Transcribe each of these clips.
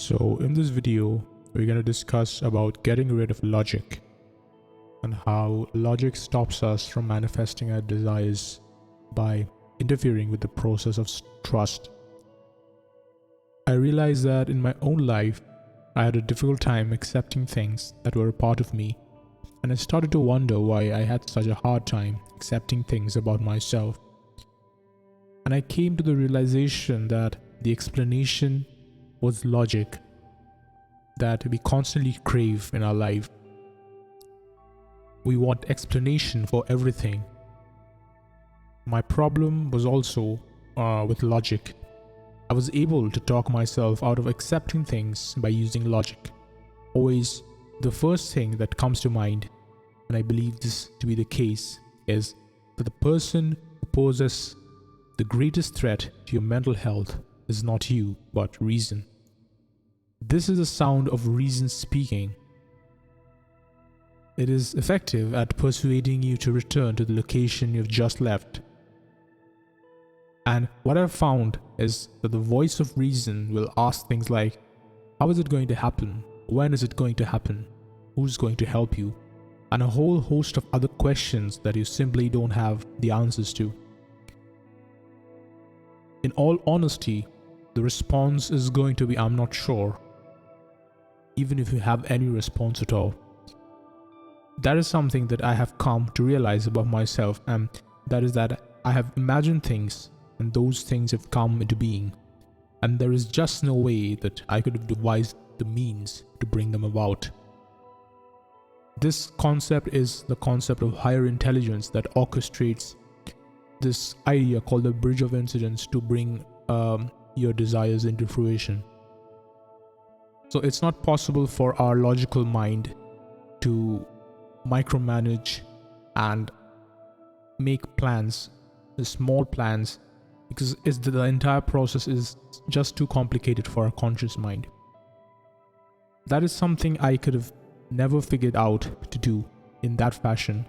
So in this video, we're going to discuss about getting rid of logic and how logic stops us from manifesting our desires by interfering with the process of trust. I realized that in my own life, I had a difficult time accepting things that were a part of me, and I started to wonder why I had such a hard time accepting things about myself. And I came to the realization that the explanation was logic that we constantly crave in our life. We want explanation for everything. My problem was also with logic. I was able to talk myself out of accepting things by using logic. Always, the first thing that comes to mind, and I believe this to be the case, is that the person who poses the greatest threat to your mental health is not you, but reason. This is the sound of reason speaking. It is effective at persuading you to return to the location you've just left. And what I've found is that the voice of reason will ask things like, how is it going to happen? When is it going to happen? Who's going to help you? And a whole host of other questions that you simply don't have the answers to. In all honesty, the response is going to be, I'm not sure, even if you have any response at all. That is something that I have come to realize about myself, and that is that I have imagined things, and those things have come into being, and there is just no way that I could have devised the means to bring them about. This concept is the concept of higher intelligence that orchestrates this idea called the bridge of incidents to bring your desires into fruition. So it's not possible for our logical mind to micromanage and make plans, small plans, because the entire process is just too complicated for our conscious mind. That is something I could have never figured out to do in that fashion.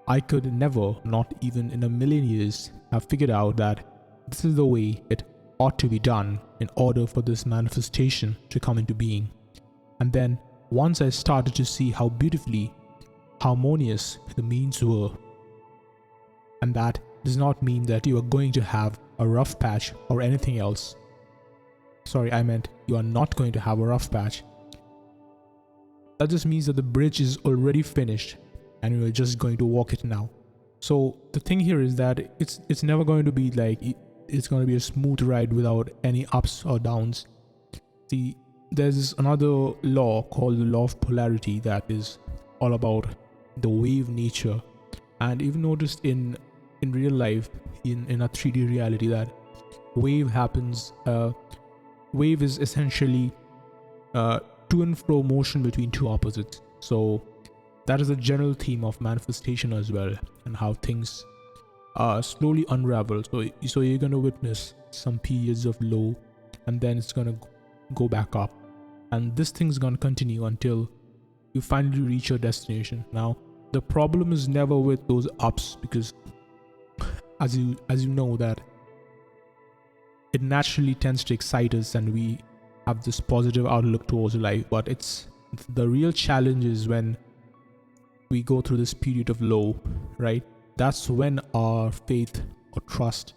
I could never, not even in a million years, have figured out that this is the way it ought to be done in order for this manifestation to come into being. And then once I started to see how beautifully harmonious the means were, and that does not mean that you are going to have a rough patch or anything else. Sorry, I meant you are not going to have a rough patch. That just means that the bridge is already finished and you're just going to walk it now. So the thing here is that it's never going to be like it's going to be a smooth ride without any ups or downs. See, there's another law called the law of polarity that is all about the wave nature. And you've noticed in real life, in a 3D reality, that wave happens. Wave is essentially to and fro motion between two opposites. So that is a general theme of manifestation as well, and how things slowly unravel. So you're going to witness some periods of low, and then it's going to go back up, and this thing's going to continue until you finally reach your destination. Now, the problem is never with those ups, because as you know that it naturally tends to excite us and we have this positive outlook towards life. But it's the real challenge is when we go through this period of low, right? That's when our faith or trust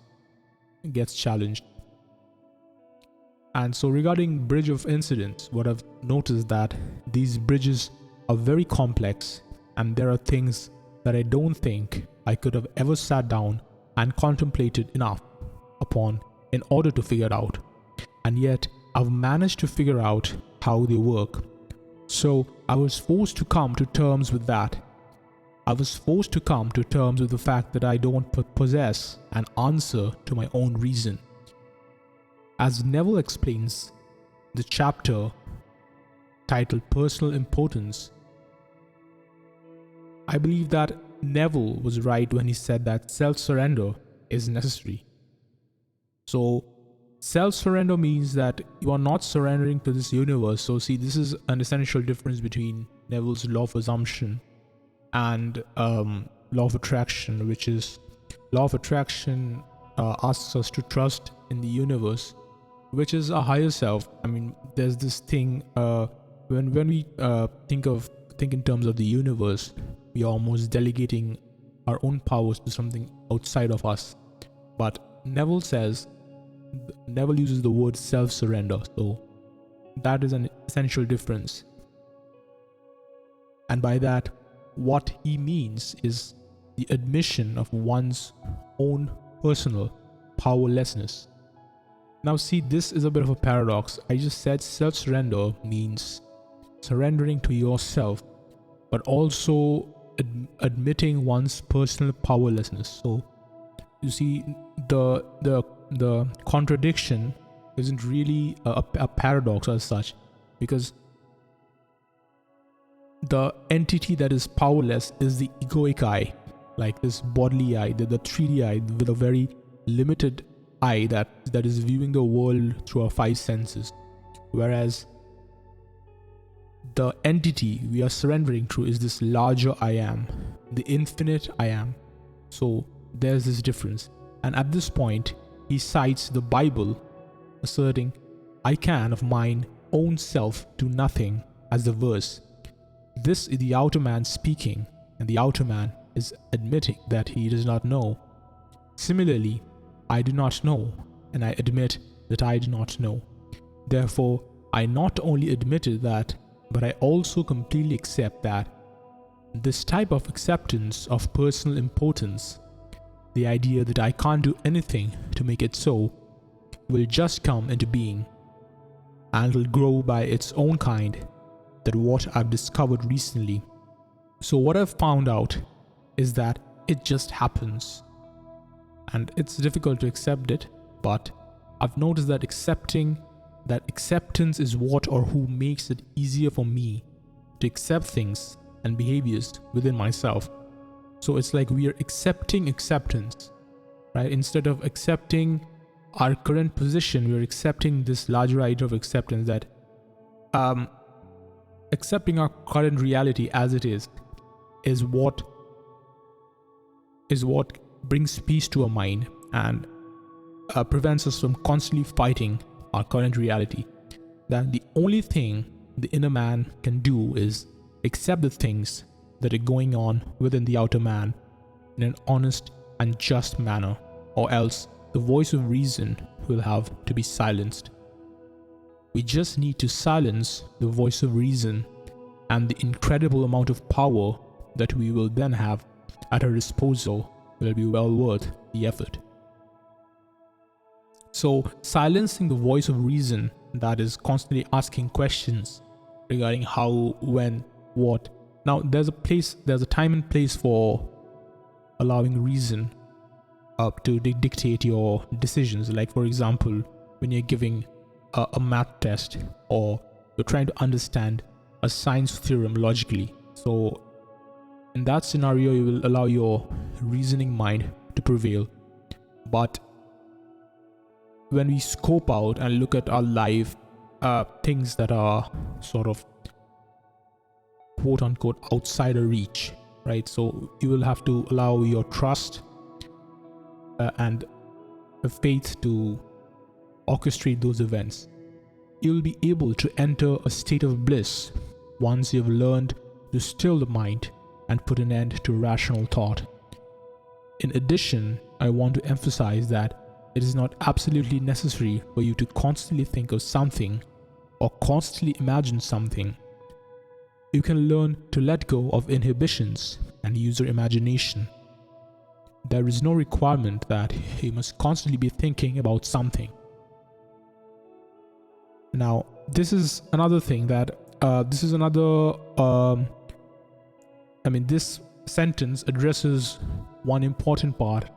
gets challenged. And so regarding bridge of incidents, what I've noticed that these bridges are very complex, and there are things that I don't think I could have ever sat down and contemplated enough upon in order to figure it out. And yet I've managed to figure out how they work. So I was forced to come to terms with that. I was forced to come to terms with the fact that I don't possess an answer to my own reason. As Neville explains the chapter titled Personal Impotence, I believe that Neville was right when he said that self-surrender is necessary. So self-surrender means that you are not surrendering to this universe. So see, this is an essential difference between Neville's law of assumption and law of attraction, which is law of attraction asks us to trust in the universe which is a higher self. I mean, there's this thing when we think in terms of the universe, we are almost delegating our own powers to something outside of us. But Neville uses the word self-surrender, so that is an essential difference. And by that, what he means is the admission of one's own personal powerlessness. Now see, this is a bit of a paradox. I just said self-surrender means surrendering to yourself, but also admitting one's personal powerlessness. So you see, the contradiction isn't really a paradox as such, because the entity that is powerless is the egoic I, like this bodily eye, the 3D eye with a very limited eye that is viewing the world through our 5 senses. Whereas the entity we are surrendering to is this larger I am, the infinite I am. So there's this difference. And at this point, he cites the Bible asserting, "I can of mine own self do nothing," as the verse. This is the outer man speaking, and the outer man is admitting that he does not know. Similarly, I do not know, and I admit that I do not know. Therefore, I not only admitted that, but I also completely accept that. This type of acceptance of personal impotence, the idea that I can't do anything to make it so, will just come into being, and will grow by its own kind. That what I've discovered recently. So what I've found out is that it just happens. And it's difficult to accept it, but I've noticed that acceptance is what or who makes it easier for me to accept things and behaviors within myself. So it's like we are accepting acceptance, right? Instead of accepting our current position, we're accepting this larger idea of acceptance, that accepting our current reality as it is what brings peace to our mind and prevents us from constantly fighting our current reality. That the only thing the inner man can do is accept the things that are going on within the outer man in an honest and just manner, or else the voice of reason will have to be silenced. We just need to silence the voice of reason, and the incredible amount of power that we will then have at our disposal will be well worth the effort. So, silencing the voice of reason that is constantly asking questions regarding how, when, what. Now, there's a time and place for allowing reason to dictate your decisions. Like, for example, when you're giving a math test, or you're trying to understand a science theorem logically. So in that scenario, you will allow your reasoning mind to prevail. But when we scope out and look at our life, things that are sort of quote unquote outside our reach, right? So you will have to allow your trust and faith to orchestrate those events. You will be able to enter a state of bliss once you have learned to still the mind and put an end to rational thought. In addition, I want to emphasize that it is not absolutely necessary for you to constantly think of something or constantly imagine something. You can learn to let go of inhibitions and use your imagination. There is no requirement that you must constantly be thinking about something. Now, this is another thing that this sentence addresses one important part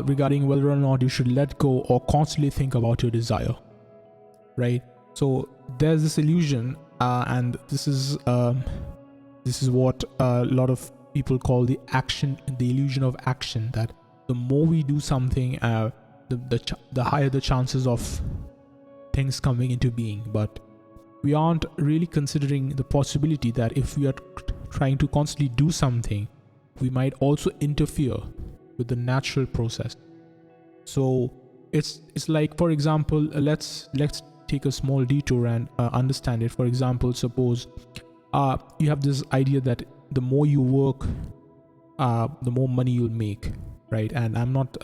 regarding whether or not you should let go or constantly think about your desire, right? So there's this illusion, and this is what a lot of people call the illusion of action, that the more we do something, the higher the chances of things coming into being. But we aren't really considering the possibility that if we are trying to constantly do something, we might also interfere with the natural process. So It's like, for example, let's take a small detour and understand it. For example, suppose you have this idea that the more you work, the more money you'll make, right? And I'm not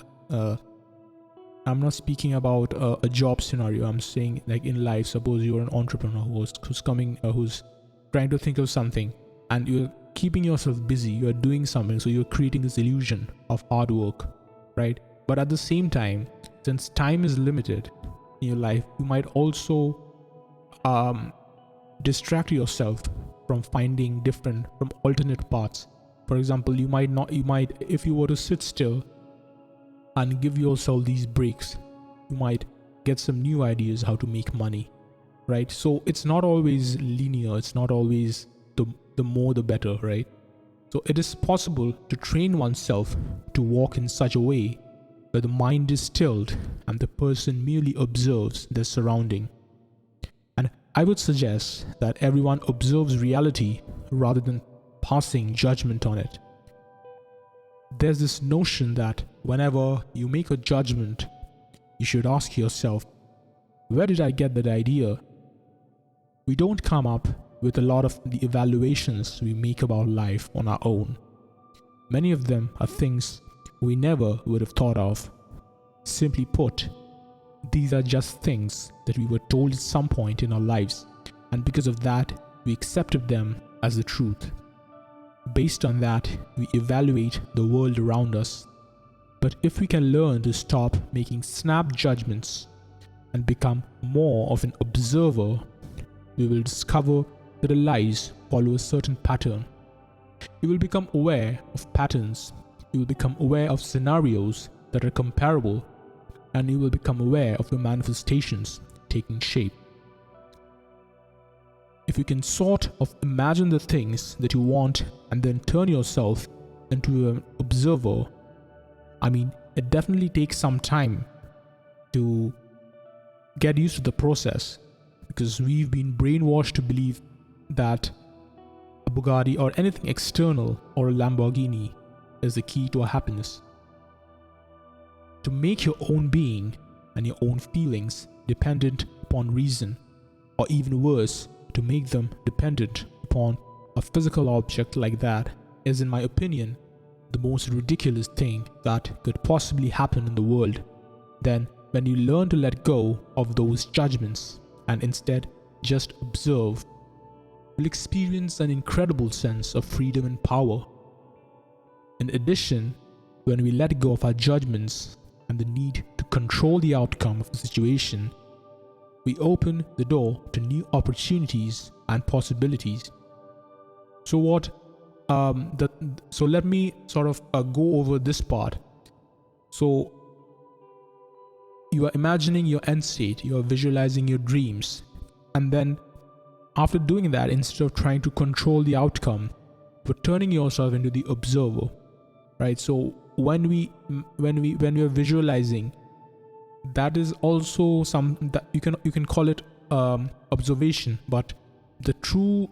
speaking about a job scenario. I'm saying, like, in life, suppose you're an entrepreneur who's trying to think of something, and you're keeping yourself busy, you're doing something, so you're creating this illusion of hard work, right? But at the same time, since time is limited in your life, you might also distract yourself from from alternate paths. For example, you might, if you were to sit still and give yourself these breaks, you might get some new ideas how to make money, right? So it's not always linear. It's not always the more the better, right? So it is possible to train oneself to walk in such a way where the mind is stilled and the person merely observes their surrounding. And I would suggest that everyone observes reality rather than passing judgment on it. There's this notion that whenever you make a judgment, you should ask yourself, where did I get that idea? We don't come up with a lot of the evaluations we make about life on our own. Many of them are things we never would have thought of. Simply put, these are just things that we were told at some point in our lives, and because of that, we accepted them as the truth. Based on that, we evaluate the world around us. But if we can learn to stop making snap judgments and become more of an observer, we will discover that our lives follow a certain pattern. You will become aware of patterns. You will become aware of scenarios that are comparable, and you will become aware of the manifestations taking shape. If you can sort of imagine the things that you want and then turn yourself into an observer, it definitely takes some time to get used to the process, because we've been brainwashed to believe that a Bugatti or anything external or a Lamborghini is the key to our happiness. To make your own being and your own feelings dependent upon reason, or even worse, to make them dependent upon a physical object like that, is, in my opinion, the most ridiculous thing that could possibly happen in the world. Then, when you learn to let go of those judgments and instead just observe, you'll experience an incredible sense of freedom and power. In addition, when we let go of our judgments and the need to control the outcome of the situation, we open the door to new opportunities and possibilities. So let me sort of go over this part. So you are imagining your end state, you are visualizing your dreams, and then after doing that, instead of trying to control the outcome, you're turning yourself into the observer, right? So when we are visualizing, that is also some that you can call it observation, but the true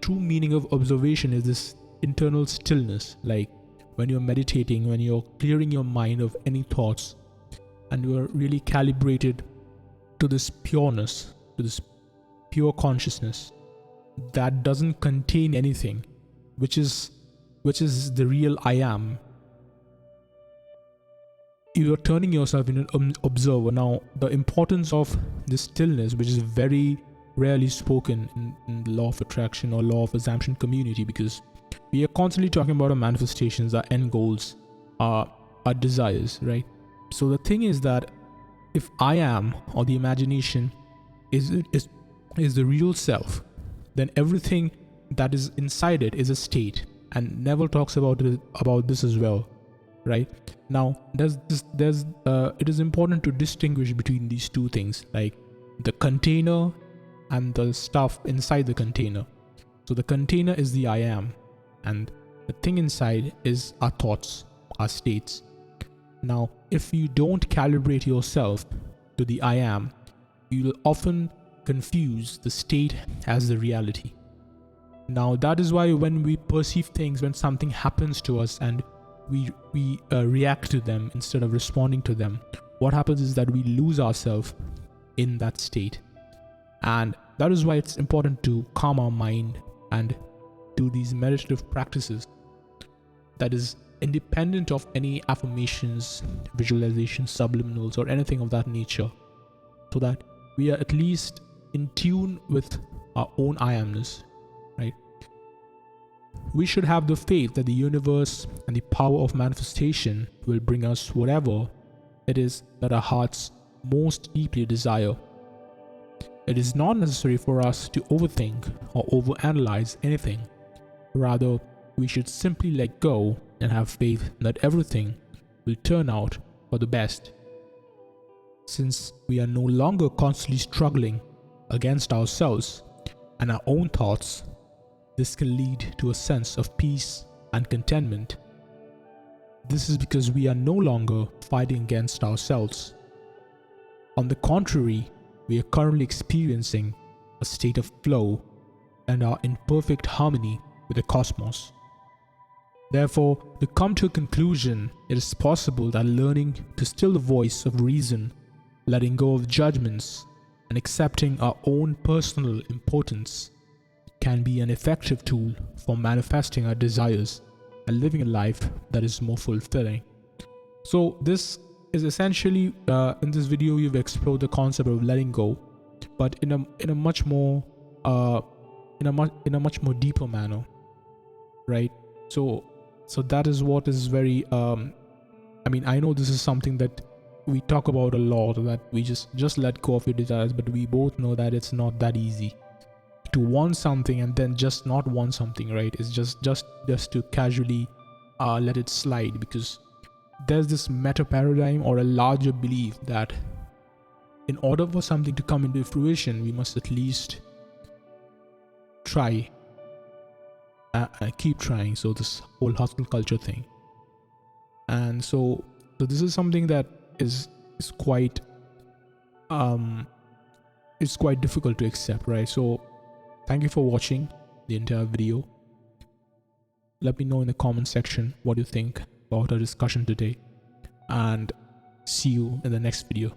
meaning of observation is this internal stillness. Like when you're meditating, when you're clearing your mind of any thoughts, and you are really calibrated to this pureness, to this pure consciousness that doesn't contain anything, which is the real I am. You are turning yourself into an observer. Now, the importance of this stillness, which is very rarely spoken in the law of attraction or law of assumption community, because we are constantly talking about our manifestations, our end goals, our desires, right? So the thing is that if I am, or the imagination is the real self, then everything that is inside it is a state. And Neville talks about this as well, right? Now, it is important to distinguish between these two things, like the container and the stuff inside the container. So the container is the I am, and the thing inside is our thoughts, our states. Now, if you don't calibrate yourself to the I am, you will often confuse the state as the reality. Now, that is why when we perceive things, when something happens to us and we react to them instead of responding to them, what happens is that we lose ourselves in that state. And that is why it's important to calm our mind and do these meditative practices that is independent of any affirmations, visualizations, subliminals, or anything of that nature, so that we are at least in tune with our own I amness, right? We should have the faith that the universe and the power of manifestation will bring us whatever it is that our hearts most deeply desire. It is not necessary for us to overthink or overanalyze anything. Rather, we should simply let go and have faith that everything will turn out for the best. Since we are no longer constantly struggling against ourselves and our own thoughts, this can lead to a sense of peace and contentment. This is because we are no longer fighting against ourselves. On the contrary, we are currently experiencing a state of flow and are in perfect harmony with the cosmos. Therefore, to come to a conclusion, it is possible that learning to still the voice of reason, letting go of judgments, and accepting our own personal importance can be an effective tool for manifesting our desires and living a life that is more fulfilling. So this is essentially, in this video, you've explored the concept of letting go, but in a much more deeper manner, right? So that is what is very. I know this is something that we talk about a lot, that we just let go of your desires, but we both know that it's not that easy to want something and then just not want something, right? It's just to casually let it slide, because there's this meta paradigm or a larger belief that in order for something to come into fruition, we must at least try, keep trying. So this whole hustle culture thing, and so this is something that is quite difficult to accept, right? So thank you for watching the entire video. Let me know in the comment section what you think about our discussion today, and see you in the next video.